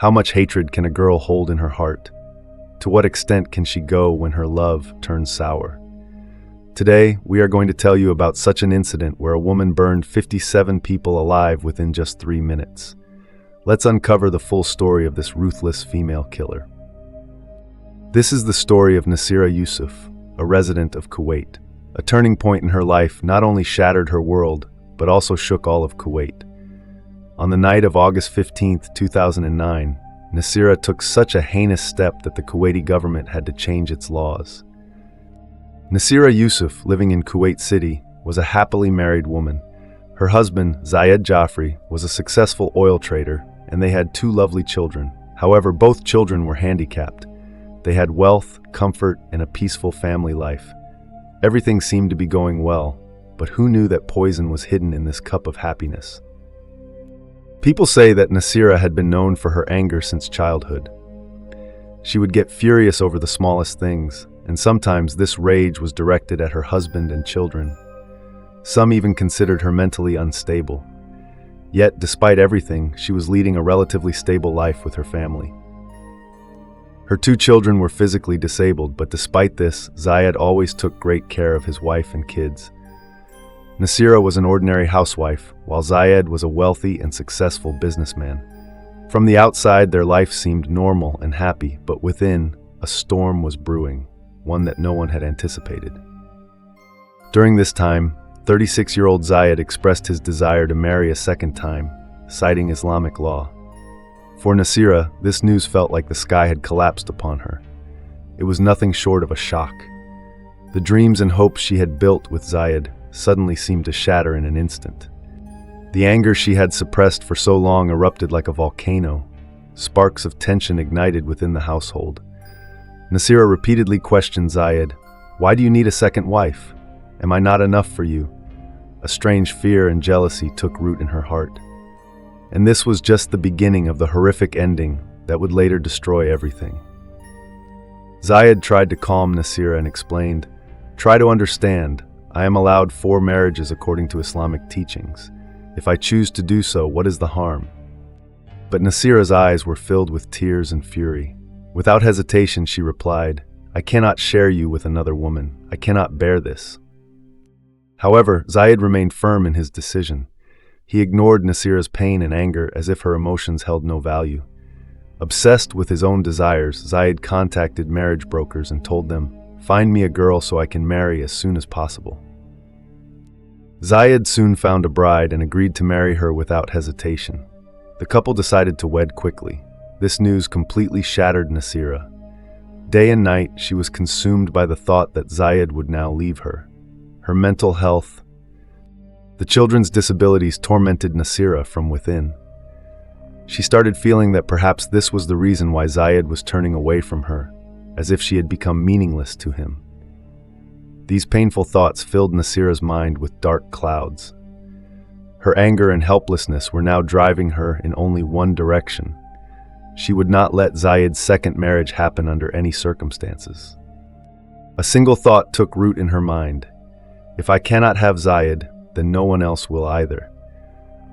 How much hatred can a girl hold in her heart? To what extent can she go when her love turns sour? Today, we are going to tell you about such an incident where a woman burned 57 people alive within just 3 minutes. Let's uncover the full story of this ruthless female killer. This is the story of Nasra Yussef, a resident of Kuwait. A turning point in her life not only shattered her world, but also shook all of Kuwait. On the night of August 15, 2009, Nasra took such a heinous step that the Kuwaiti government had to change its laws. Nasra Yussef, living in Kuwait City, was a happily married woman. Her husband, Zayed Jaffrey, was a successful oil trader, and they had 2 lovely children. However, both children were handicapped. They had wealth, comfort, and a peaceful family life. Everything seemed to be going well, but who knew that poison was hidden in this cup of happiness? People say that Nasra had been known for her anger since childhood. She would get furious over the smallest things, and sometimes this rage was directed at her husband and children. Some even considered her mentally unstable. Yet, despite everything, she was leading a relatively stable life with her family. Her 2 children were physically disabled, but despite this, Zayed always took great care of his wife and kids. Nasra was an ordinary housewife, while Zayed was a wealthy and successful businessman. From the outside, their life seemed normal and happy, but within, a storm was brewing, one that no one had anticipated. During this time, 36-year-old Zayed expressed his desire to marry a second time, citing Islamic law. For Nasra, this news felt like the sky had collapsed upon her. It was nothing short of a shock. The dreams and hopes she had built with Zayed suddenly seemed to shatter in an instant. The anger she had suppressed for so long erupted like a volcano. Sparks of tension ignited within the household. Nasra repeatedly questioned Zayed, "Why do you need a second wife? Am I not enough for you?" A strange fear and jealousy took root in her heart. And this was just the beginning of the horrific ending that would later destroy everything. Zayed tried to calm Nasra and explained, "Try to understand. I am allowed 4 marriages according to Islamic teachings. If I choose to do so, what is the harm?" But Nasra's eyes were filled with tears and fury. Without hesitation, she replied, "I cannot share you with another woman. I cannot bear this." However, Zayed remained firm in his decision. He ignored Nasra's pain and anger as if her emotions held no value. Obsessed with his own desires, Zayed contacted marriage brokers and told them, "Find me a girl so I can marry as soon as possible." Zayed soon found a bride and agreed to marry her without hesitation. The couple decided to wed quickly. This news completely shattered Nasra. Day and night, she was consumed by the thought that Zayed would now leave her. Her mental health, the children's disabilities tormented Nasra from within. She started feeling that perhaps this was the reason why Zayed was turning away from her, as if she had become meaningless to him. These painful thoughts filled Nasra's mind with dark clouds. Her anger and helplessness were now driving her in only one direction. She would not let Zayed's second marriage happen under any circumstances. A single thought took root in her mind. If I cannot have Zayed, then no one else will either.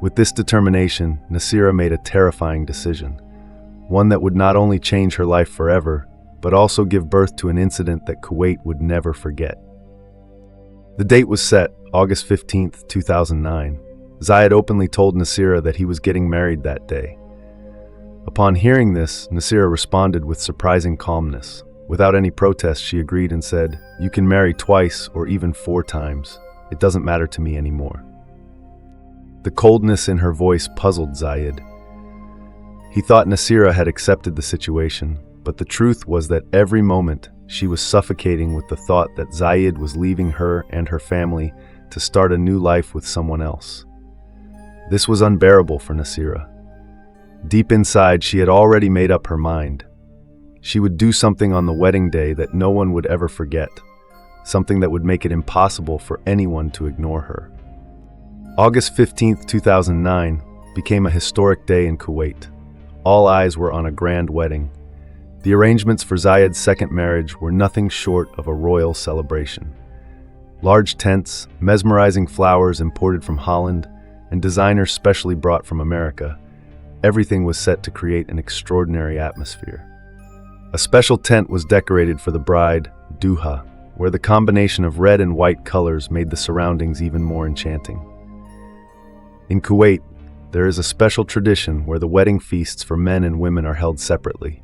With this determination, Nasra made a terrifying decision, one that would not only change her life forever, but also give birth to an incident that Kuwait would never forget. The date was set, August 15, 2009. Zayed openly told Nasra that he was getting married that day. Upon hearing this, Nasra responded with surprising calmness. Without any protest, she agreed and said, "You can marry twice or even 4 times. It doesn't matter to me anymore." The coldness in her voice puzzled Zayed. He thought Nasra had accepted the situation, but the truth was that every moment she was suffocating with the thought that Zayed was leaving her and her family to start a new life with someone else. This was unbearable for Nasra. Deep inside, she had already made up her mind. She would do something on the wedding day that no one would ever forget, something that would make it impossible for anyone to ignore her. August 15, 2009 became a historic day in Kuwait. All eyes were on a grand wedding. The arrangements for Zayed's second marriage were nothing short of a royal celebration. Large tents, mesmerizing flowers imported from Holland, and designers specially brought from America. Everything was set to create an extraordinary atmosphere. A special tent was decorated for the bride, Duha, where the combination of red and white colors made the surroundings even more enchanting. In Kuwait, there is a special tradition where the wedding feasts for men and women are held separately.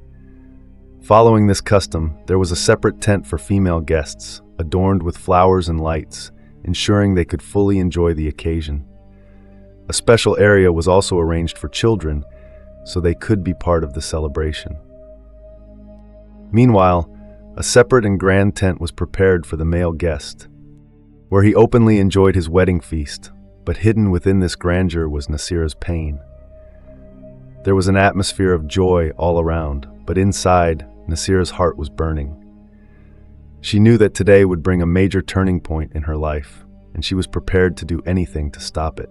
Following this custom, there was a separate tent for female guests, adorned with flowers and lights, ensuring they could fully enjoy the occasion. A special area was also arranged for children, so they could be part of the celebration. Meanwhile, a separate and grand tent was prepared for the male guest, where he openly enjoyed his wedding feast, but hidden within this grandeur was Nasira's pain. There was an atmosphere of joy all around, but inside, Nasira's heart was burning. She knew that today would bring a major turning point in her life, and she was prepared to do anything to stop it.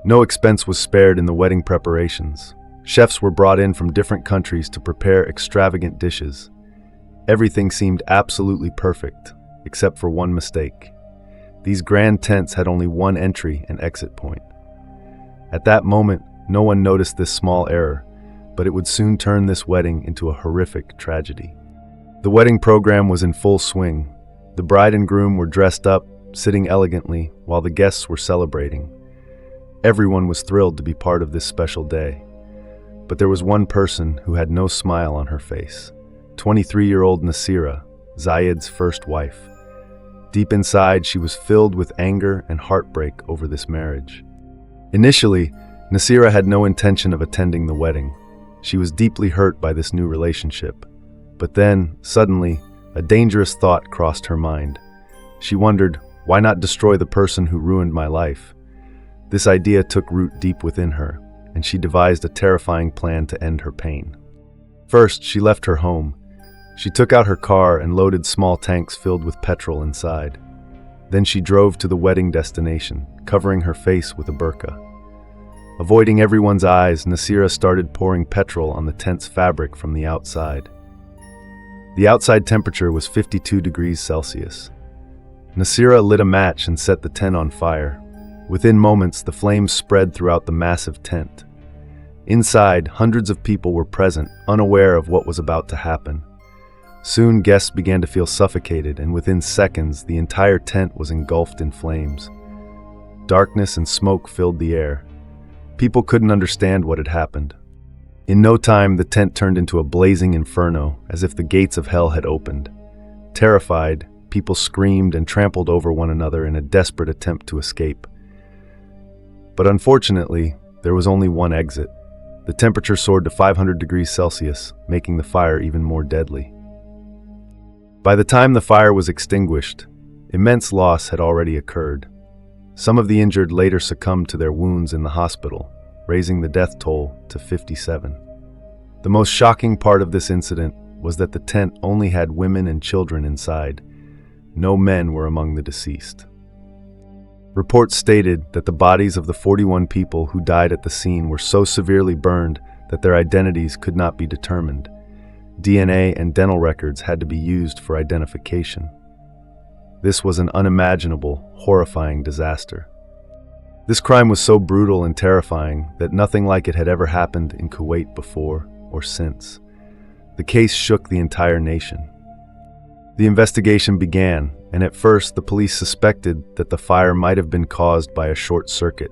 No expense was spared in the wedding preparations. Chefs were brought in from different countries to prepare extravagant dishes. Everything seemed absolutely perfect, except for one mistake. These grand tents had only one entry and exit point. At that moment, no one noticed this small error, but it would soon turn this wedding into a horrific tragedy. The wedding program was in full swing. The bride and groom were dressed up, sitting elegantly, while the guests were celebrating. Everyone was thrilled to be part of this special day. But there was one person who had no smile on her face. 23-year-old Nasira, Zayed's first wife. Deep inside, she was filled with anger and heartbreak over this marriage. Initially, Nasira had no intention of attending the wedding. She was deeply hurt by this new relationship. But then, suddenly, a dangerous thought crossed her mind. She wondered, why not destroy the person who ruined my life? This idea took root deep within her, and she devised a terrifying plan to end her pain. First, she left her home. She took out her car and loaded small tanks filled with petrol inside. Then she drove to the wedding destination, covering her face with a burqa. Avoiding everyone's eyes, Nasira started pouring petrol on the tent's fabric from the outside. The outside temperature was 52 degrees Celsius. Nasira lit a match and set the tent on fire. Within moments, the flames spread throughout the massive tent. Inside, hundreds of people were present, unaware of what was about to happen. Soon, guests began to feel suffocated, and within seconds, the entire tent was engulfed in flames. Darkness and smoke filled the air. People couldn't understand what had happened. In no time, the tent turned into a blazing inferno, as if the gates of hell had opened. Terrified, people screamed and trampled over one another in a desperate attempt to escape. But unfortunately, there was only one exit. The temperature soared to 500 degrees Celsius, making the fire even more deadly. By the time the fire was extinguished, immense loss had already occurred. Some of the injured later succumbed to their wounds in the hospital, raising the death toll to 57. The most shocking part of this incident was that the tent only had women and children inside. No men were among the deceased. Reports stated that the bodies of the 41 people who died at the scene were so severely burned that their identities could not be determined. DNA and dental records had to be used for identification. This was an unimaginable, horrifying disaster. This crime was so brutal and terrifying that nothing like it had ever happened in Kuwait before or since. The case shook the entire nation. The investigation began, and at first the police suspected that the fire might have been caused by a short circuit.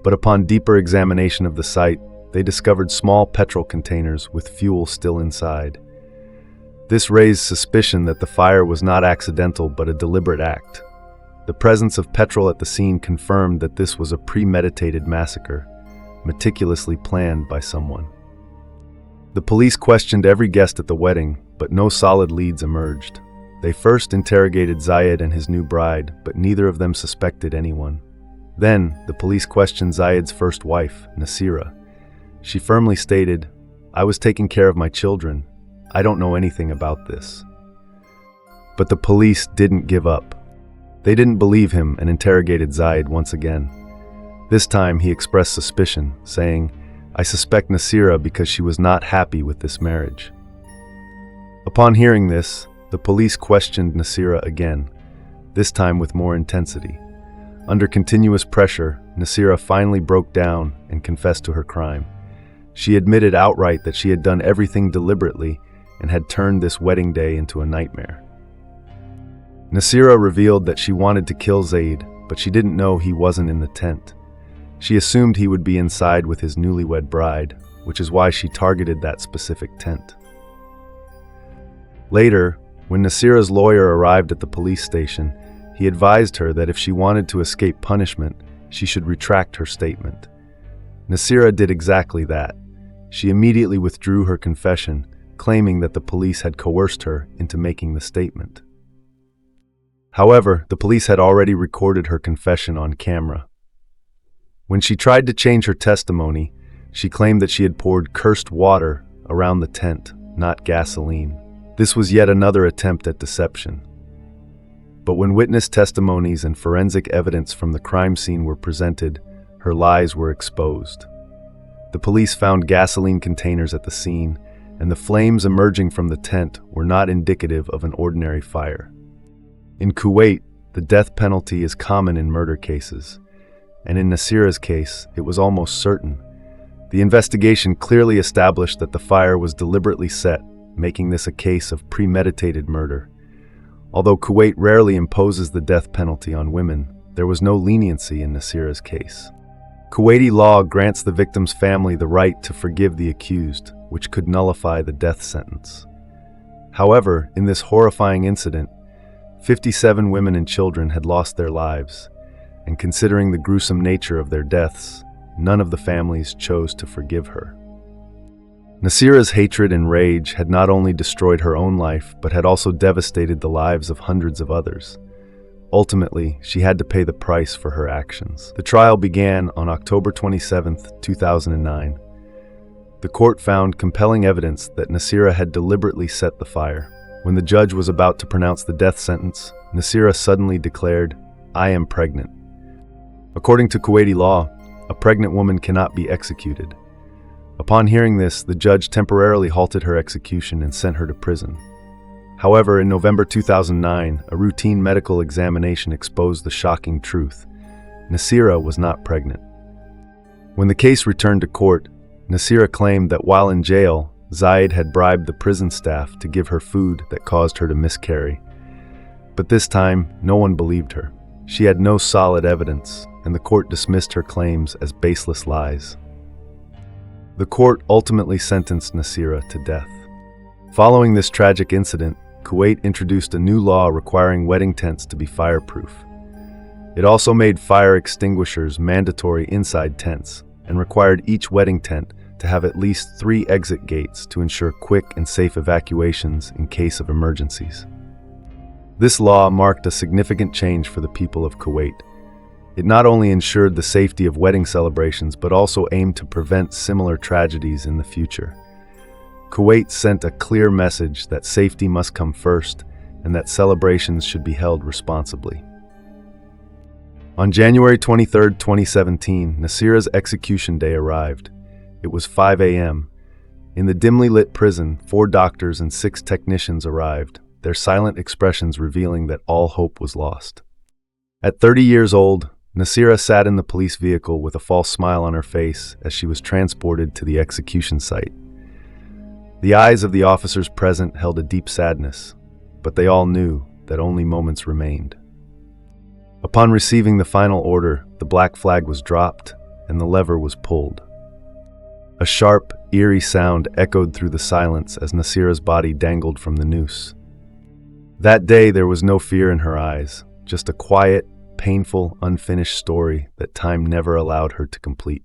But upon deeper examination of the site, they discovered small petrol containers with fuel still inside. This raised suspicion that the fire was not accidental but a deliberate act. The presence of petrol at the scene confirmed that this was a premeditated massacre, meticulously planned by someone. The police questioned every guest at the wedding, but no solid leads emerged. They first interrogated Zayed and his new bride, but neither of them suspected anyone. Then, the police questioned Zayed's first wife, Nasira. She firmly stated, "I was taking care of my children. I don't know anything about this." But the police didn't give up. They didn't believe him and interrogated Zayed once again. This time, he expressed suspicion, saying, "I suspect Nasira because she was not happy with this marriage." Upon hearing this, the police questioned Nasira again, this time with more intensity. Under continuous pressure, Nasira finally broke down and confessed to her crime. She admitted outright that she had done everything deliberately and had turned this wedding day into a nightmare. Nasra revealed that she wanted to kill Zaid, but she didn't know he wasn't in the tent. She assumed he would be inside with his newlywed bride, which is why she targeted that specific tent. Later, when Nasira's lawyer arrived at the police station, he advised her that if she wanted to escape punishment, she should retract her statement. Nasra did exactly that. She immediately withdrew her confession, claiming that the police had coerced her into making the statement. However, the police had already recorded her confession on camera. When she tried to change her testimony, she claimed that she had poured cursed water around the tent, not gasoline. This was yet another attempt at deception. But when witness testimonies and forensic evidence from the crime scene were presented, her lies were exposed. The police found gasoline containers at the scene, and the flames emerging from the tent were not indicative of an ordinary fire. In Kuwait, the death penalty is common in murder cases, and in Nasira's case, it was almost certain. The investigation clearly established that the fire was deliberately set, making this a case of premeditated murder. Although Kuwait rarely imposes the death penalty on women, there was no leniency in Nasira's case. Kuwaiti law grants the victim's family the right to forgive the accused, which could nullify the death sentence. However, in this horrifying incident, 57 women and children had lost their lives, and considering the gruesome nature of their deaths, none of the families chose to forgive her. Nasira's hatred and rage had not only destroyed her own life, but had also devastated the lives of hundreds of others. Ultimately, she had to pay the price for her actions. The trial began on October 27, 2009. The court found compelling evidence that Nasira had deliberately set the fire. When the judge was about to pronounce the death sentence, Nasira suddenly declared, "I am pregnant." According to Kuwaiti law, a pregnant woman cannot be executed. Upon hearing this, the judge temporarily halted her execution and sent her to prison. However, in November 2009, a routine medical examination exposed the shocking truth. Nasira was not pregnant. When the case returned to court, Nasira claimed that while in jail, Zaid had bribed the prison staff to give her food that caused her to miscarry. But this time, no one believed her. She had no solid evidence, and the court dismissed her claims as baseless lies. The court ultimately sentenced Nasira to death. Following this tragic incident, Kuwait introduced a new law requiring wedding tents to be fireproof. It also made fire extinguishers mandatory inside tents and required each wedding tent to have at least 3 exit gates to ensure quick and safe evacuations in case of emergencies. This law marked a significant change for the people of Kuwait. It not only ensured the safety of wedding celebrations, but also aimed to prevent similar tragedies in the future. Kuwait sent a clear message that safety must come first and that celebrations should be held responsibly. On January 23, 2017, Nasira's execution day arrived. It was 5 a.m. In the dimly lit prison, 4 doctors and 6 technicians arrived, their silent expressions revealing that all hope was lost. At 30 years old, Nasira sat in the police vehicle with a false smile on her face as she was transported to the execution site. The eyes of the officers present held a deep sadness, but they all knew that only moments remained. Upon receiving the final order, the black flag was dropped and the lever was pulled. A sharp, eerie sound echoed through the silence as Nasira's body dangled from the noose. That day there was no fear in her eyes, just a quiet, painful, unfinished story that time never allowed her to complete.